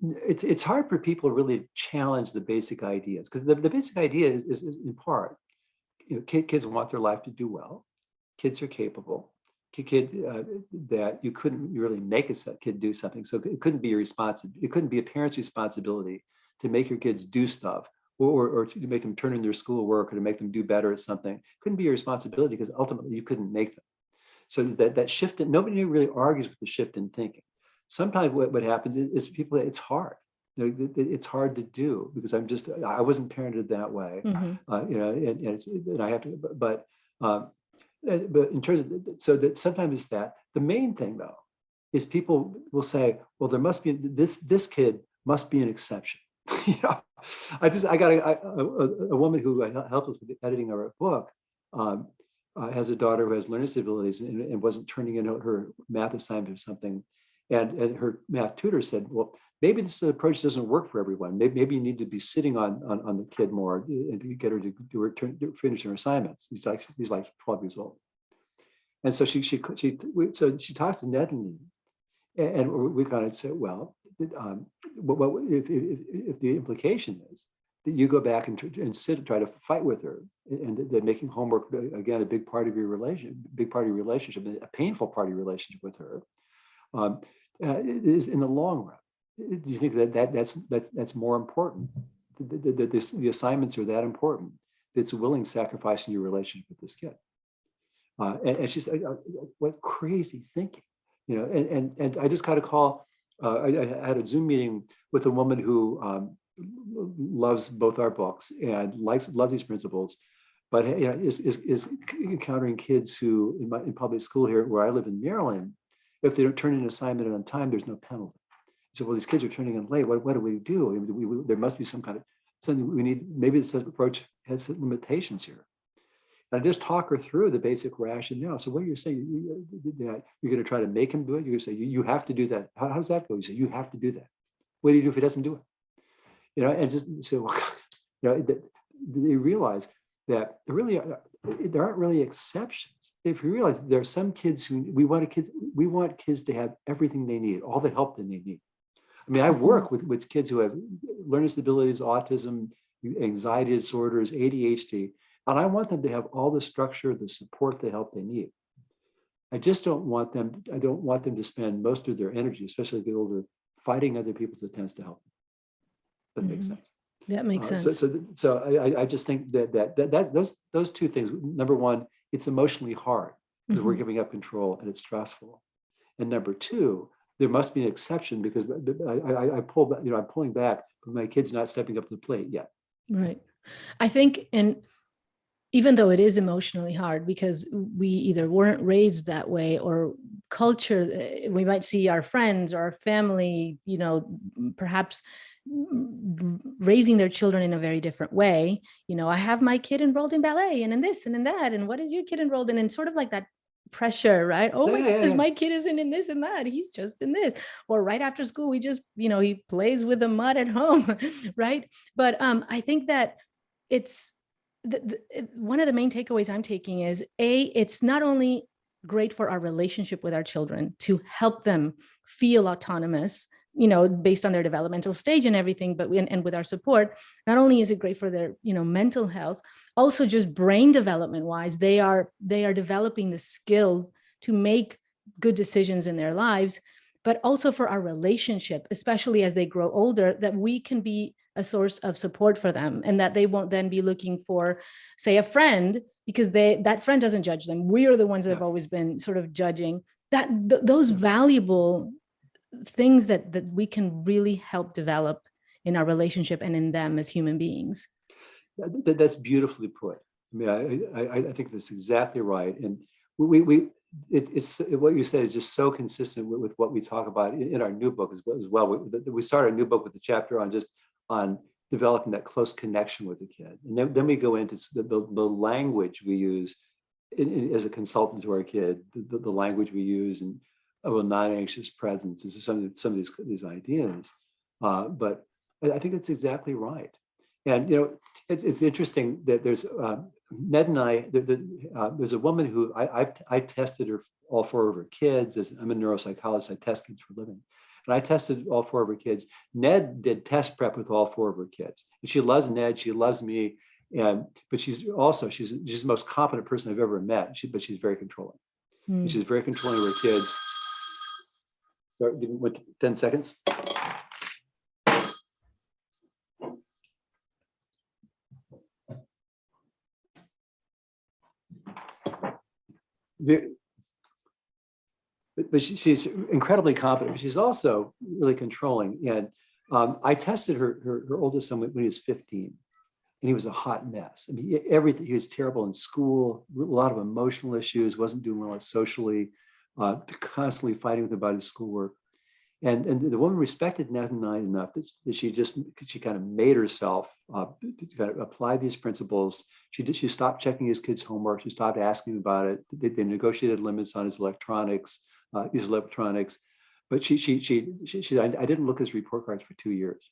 B: it's hard for people to really challenge the basic ideas, because the basic idea is in part, kids want their life to do well. Kids are capable. That you couldn't really make a kid do something, so it couldn't be it couldn't be a parent's responsibility to make your kids do stuff, or to make them turn in their schoolwork, or to make them do better at something. It couldn't be your responsibility because ultimately you couldn't make them. So that shift, nobody really argues with the shift in thinking. Sometimes what happens is people, it's hard. It's hard to do because I wasn't parented that way.
A: Mm-hmm.
B: And I have to, but in terms of, so that sometimes it's that. The main thing though is people will say, well, there must be this kid must be an exception. I got a woman who helped us with the editing of our book. Has a daughter who has learning disabilities and wasn't turning in her math assignment or something. And her math tutor said, well, maybe this approach doesn't work for everyone. Maybe you need to be sitting on the kid more and get her to finish her assignments. He's like 12 years old. And so she talks to Ned and me, and we kind of said, well, what if the implication is that you go back and sit and try to fight with her, and that making homework, again, a big part of your relationship, a painful part of your relationship with her, is in the long run. Do you think that's more important? The assignments are that important? It's a willing sacrifice in your relationship with this kid. And she's like, what crazy thinking, and I just got a call. I had a Zoom meeting with a woman who loves both our books and loves these principles, but is encountering kids who in public school here where I live in Maryland, if they don't turn in an assignment on time, there's no penalty. So, well, these kids are turning in late. What do we do? There must be something we need. Maybe this approach has limitations here. And I just talk her through the basic rationale. So what are you saying? You're going to try to make him do it? You're going to say, you have to do that. How does that go? You say, you have to do that. What do you do if he doesn't do it? And just say, well, they realize that there aren't really exceptions. If you realize there are some kids who we want kids to have everything they need, all the help that they need. I mean, I work with kids who have learning disabilities, autism, anxiety disorders, ADHD, and I want them to have all the structure, the support, the help they need. I don't want them to spend most of their energy, especially if they're older, fighting other people's attempts to help them. That makes sense.
A: That makes
B: So,
A: sense.
B: I just think that those two things. Number one, it's emotionally hard because we're giving up control and it's stressful. And number two, there must be an exception because I pull back, I'm pulling back, but my kid's not stepping up to the plate yet.
A: Right. I think, and even though it is emotionally hard because we either weren't raised that way or culture, we might see our friends or our family, perhaps raising their children in a very different way. I have my kid enrolled in ballet and in this and in that. And what is your kid enrolled in? And sort of like that pressure, right? Oh my goodness, my kid isn't in this and that. He's just in this. Or right after school, we just, he plays with the mud at home, right? But I think that it's, one of the main takeaways I'm taking is it's not only great for our relationship with our children to help them feel autonomous, based on their developmental stage and everything, but and with our support, not only is it great for their, mental health, also just brain development wise, they are developing the skill to make good decisions in their lives, but also for our relationship, especially as they grow older, that we can be a source of support for them and that they won't then be looking for, say, a friend because that friend doesn't judge them. We are the ones that have always been sort of judging that those valuable things that we can really help develop in our relationship and in them as human beings.
B: That's beautifully put. I mean, I think that's exactly right. And it's what you said is just so consistent with what we talk about in our new book as well. We started a new book with a chapter on developing that close connection with the kid. And then we go into the language we use as a consultant to our kid, the language we use and a non-anxious presence is some of these ideas. But I think that's exactly right. And, it's interesting that there's Ned and I, there's a woman who I tested her, all four of her kids. I'm a neuropsychologist, I test kids for a living. And I tested all four of her kids. Ned did test prep with all four of her kids. And she loves Ned, she loves me. But she's the most competent person I've ever met, but she's very controlling. And she's very controlling of her kids. So give me 10 seconds. But she's incredibly competent. But she's also really controlling. And I tested her oldest son when he was 15, and he was a hot mess. I mean, everything. He was terrible in school, a lot of emotional issues, wasn't doing well socially, constantly fighting with him about his schoolwork. And the woman respected Ned and I enough that she kind of made herself to kind of apply these principles. She stopped checking his kids' homework. She stopped asking about it. They negotiated limits on his electronics. But I didn't look at his report cards for 2 years.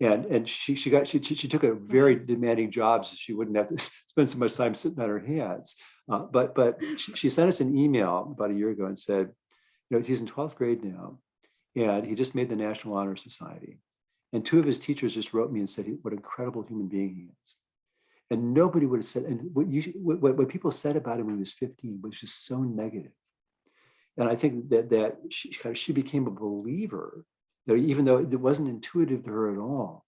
B: And she took a very demanding job so she wouldn't have to spend so much time sitting on her hands. But she sent us an email about a year ago and said, he's in 12th grade now. And he just made the National Honor Society. And 2 of his teachers just wrote me and said, what an incredible human being he is. And nobody would have said, and what people said about him when he was 15 was just so negative. And I think that she became a believer, even though it wasn't intuitive to her at all.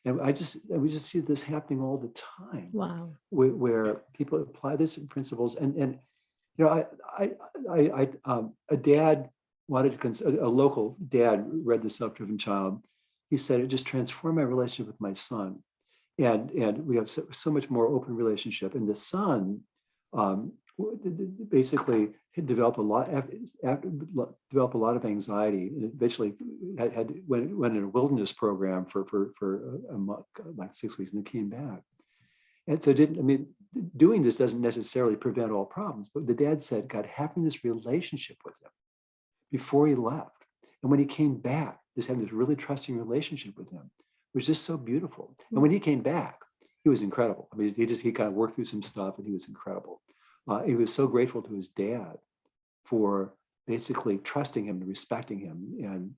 B: And we just see this happening all the time.
A: Wow.
B: Where people apply these principles. And a dad a local dad read The Self-Driven Child. He said, it just transformed my relationship with my son. And we have so much more open relationship. And the son basically had developed a lot of anxiety, and eventually went in a wilderness program for a month, like 6 weeks, and then came back. And so doing this doesn't necessarily prevent all problems, but the dad said, God, having this relationship with him before he left, and when he came back, just having this really trusting relationship with him was just so beautiful. And when he came back, he was incredible. I mean, he kind of worked through some stuff, and he was incredible. He was so grateful to his dad for basically trusting him and respecting him,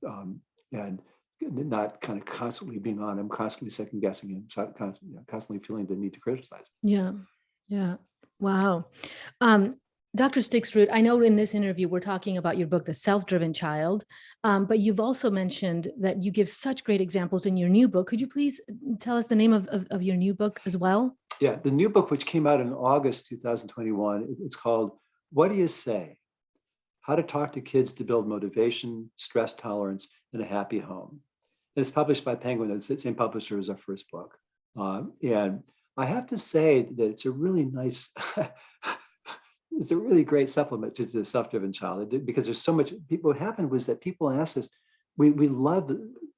B: and not kind of constantly being on him, constantly second guessing him, constantly feeling the need to criticize him.
A: Yeah. Wow. Dr. Stixrud, I know in this interview we're talking about your book, The Self-Driven Child, but you've also mentioned that you give such great examples in your new book. Could you please tell us the name of your new book as well?
B: Yeah, the new book, which came out in August 2021, it's called What Do You Say? How to Talk to Kids to Build Motivation, Stress Tolerance, and a Happy Home. And it's published by Penguin. It's the same publisher as our first book. And I have to say that it's a really nice, it's a really great supplement to the Self-Driven Child, because there's so much. What happened was that people asked us, we love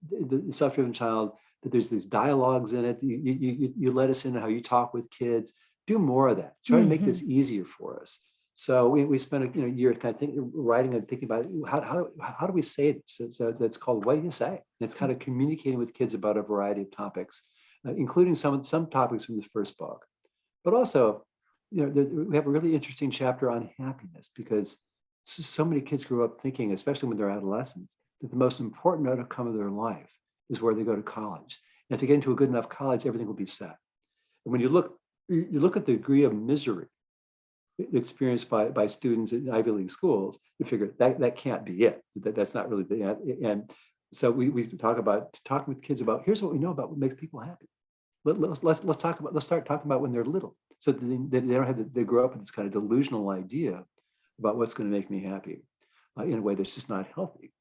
B: the Self-Driven Child, that there's these dialogues in it. You let us into how you talk with kids. Do more of that. Try to make this easier for us. So we spent a year kind of writing and thinking about how do we say this? So that's called What Do You Say? And it's kind of communicating with kids about a variety of topics, including some topics from the first book. But also, we have a really interesting chapter on happiness, because so many kids grow up thinking, especially when they're adolescents, that the most important outcome of their life is where they go to college. And if they get into a good enough college, everything will be set. And when you look at the degree of misery experienced by students in Ivy League schools, you figure that can't be it. That's not really the. And so we talking with kids about, here's what we know about what makes people happy. Let's start talking about when they're little, so that they don't have they grow up with this kind of delusional idea about what's going to make me happy in a way that's just not healthy.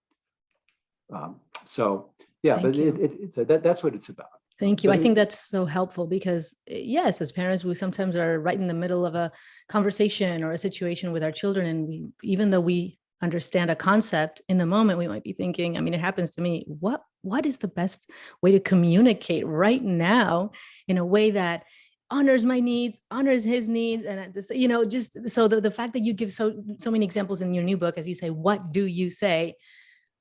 B: So yeah, but that's what it's about.
A: Thank you. I think that's so helpful, because yes, as parents, we sometimes are right in the middle of a conversation or a situation with our children. And even though we understand a concept in the moment, we might be thinking, I mean, it happens to me, what is the best way to communicate right now in a way that honors my needs, honors his needs? And this, just so the fact that you give so many examples in your new book, as you say, what do you say?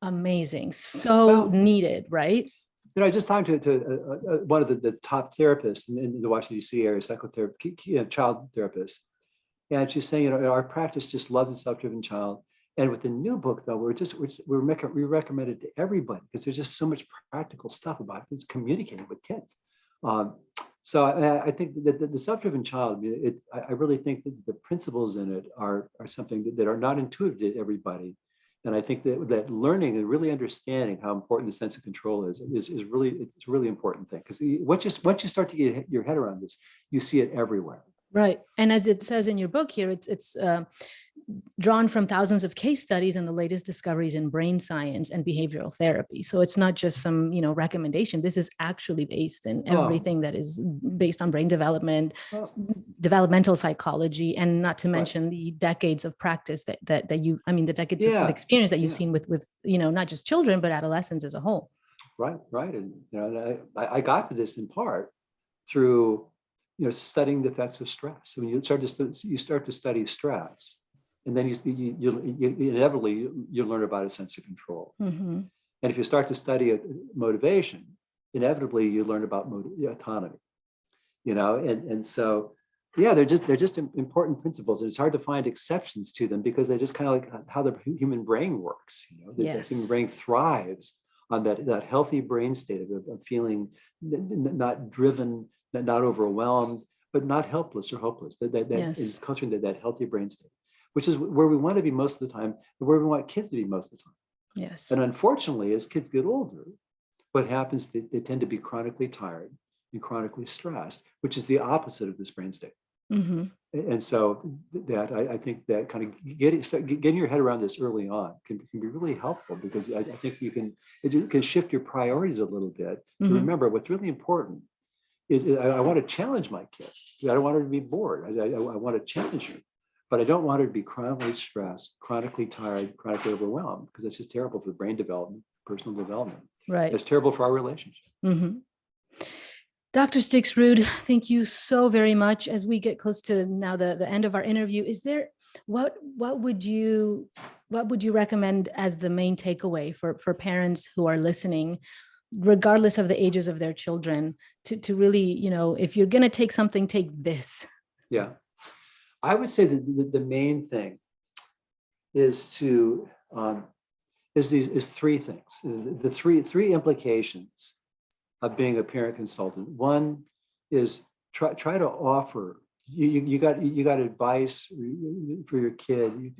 A: Amazing. So needed, right?
B: I just talked to one of the top therapists in the Washington, D.C. area, psychotherapist, child therapist. And she's saying, our practice just loves the Self-Driven Child. And with the new book, though, we recommend it to everybody, because there's just so much practical stuff about it. It's communicating with kids. So I think that the Self-Driven Child, I really think that the principles in it are something that are not intuitive to everybody. And I think that learning and really understanding how important the sense of control is really, it's a really important thing. Because once you start to get your head around this, you see it everywhere.
A: Right. And as it says in your book here, it's drawn from thousands of case studies and the latest discoveries in brain science and behavioral therapy. So it's not just some, recommendation. This is actually based in everything that is based on brain development, developmental psychology, and not to mention the decades of practice that you, the decades of experience that you've seen with, not just children, but adolescents as a whole.
B: Right. And I got to this in part through studying the effects of stress. I mean, you start to study stress, and then you inevitably you learn about a sense of control. And if you start to study motivation, inevitably you learn about autonomy. And so they're just important principles, and it's hard to find exceptions to them, because they're just kind of like how the human brain works. The human brain thrives on that healthy brain state of feeling not driven, not overwhelmed, but not helpless or hopeless. Is culture that healthy brain state, which is where we want to be most of the time, and where we want kids to be most of the time.
A: Yes.
B: And unfortunately, as kids get older, what happens? They tend to be chronically tired and chronically stressed, which is the opposite of this brain state. And so that I think that kind of getting your head around this early on can be really helpful, because I think it can shift your priorities a little bit. To remember, what's really important is I want to challenge my kid. I don't want her to be bored. I want to challenge her, but I don't want her to be chronically stressed, chronically tired, chronically overwhelmed, because that's just terrible for brain development, personal development.
A: Right.
B: It's terrible for our relationship.
A: Dr. Stixrud, thank you so very much. As we get close to now the end of our interview, is there what would you recommend as the main takeaway for parents who are listening, regardless of the ages of their children, to really, if you're going to take something, take this? Yeah,
B: I would say that the main thing is is three things. The three implications of being a parent consultant. One is try to offer you got advice for your kid.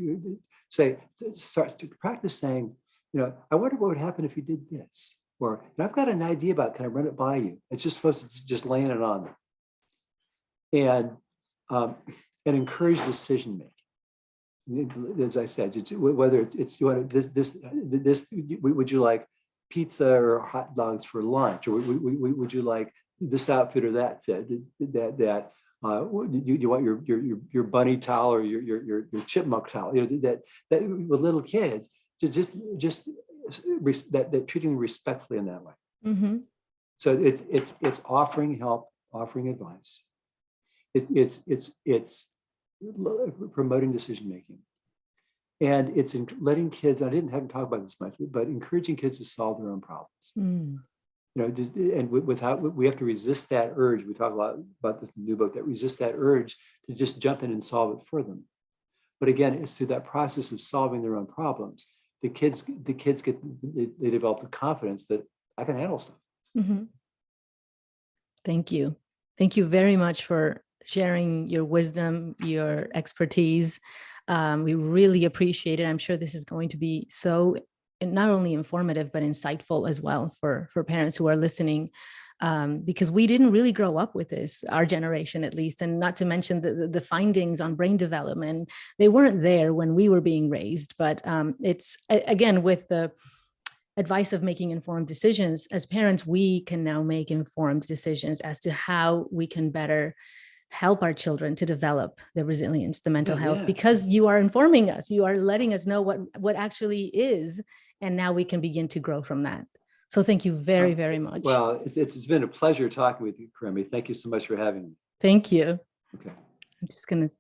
B: Start to practice saying, I wonder what would happen if you did this, or I've got an idea about, can I run it by you? It's just supposed to just laying it on them, and encourage decision making. As I said, whether it's you want this, would you like pizza or hot dogs for lunch, or would you like this outfit or that fit? You want your bunny towel or your chipmunk towel? That with little kids, just that treating them respectfully in that way.
A: Mm-hmm.
B: So it's offering help, offering advice. It's promoting decision making, and it's letting kids. I haven't talked about this much, but encouraging kids to solve their own problems.
A: Mm.
B: Without, we have to resist that urge. We talk a lot about this new book, that resist that urge to just jump in and solve it for them. But again, it's through that process of solving their own problems, the kids they develop the confidence that I can handle stuff.
A: Mm-hmm. Thank you very much for sharing your wisdom, your expertise. We really appreciate it. I'm sure this is going to be so not only informative, but insightful as well for parents who are listening, because we didn't really grow up with this, our generation at least, and not to mention the findings on brain development. They weren't there when we were being raised, but it's, again, with the advice of making informed decisions, as parents, we can now make informed decisions as to how we can better help our children to develop the resilience, the mental health, because you are informing us, you are letting us know what actually is, and now we can begin to grow from that. So thank you very, very much.
B: Well, it's been a pleasure talking with you, Karemi. Thank you so much for having me.
A: Thank you.
B: Okay.
A: I'm just going to